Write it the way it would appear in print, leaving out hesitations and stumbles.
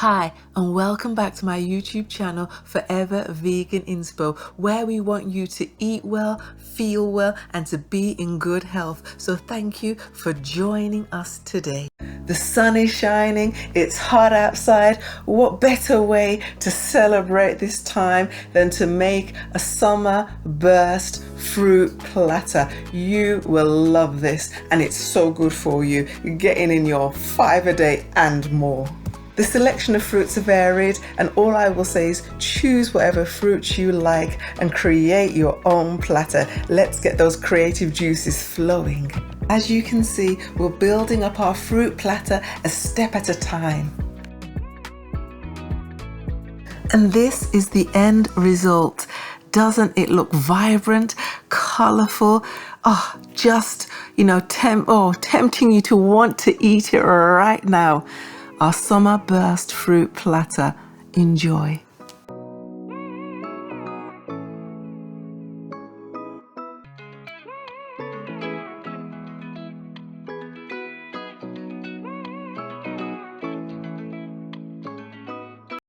Hi, and welcome back to my YouTube channel, Forever Vegan Inspo, where we want you to eat well, feel well, and to be in good health. So thank you for joining us today. The sun is shining, it's hot outside. What better way to celebrate this time than to make a summer burst fruit platter? You will love this, and it's so good for you. You're getting in your 5 a day and more. The selection of fruits are varied, and all I will say is choose whatever fruits you like and create your own platter. Let's get those creative juices flowing. As you can see, we're building up our fruit platter a step at a time. And this is the end result. Doesn't it look vibrant, colorful? Oh, just, tempting you to want to eat it right now. Our summer burst fruit platter. Enjoy.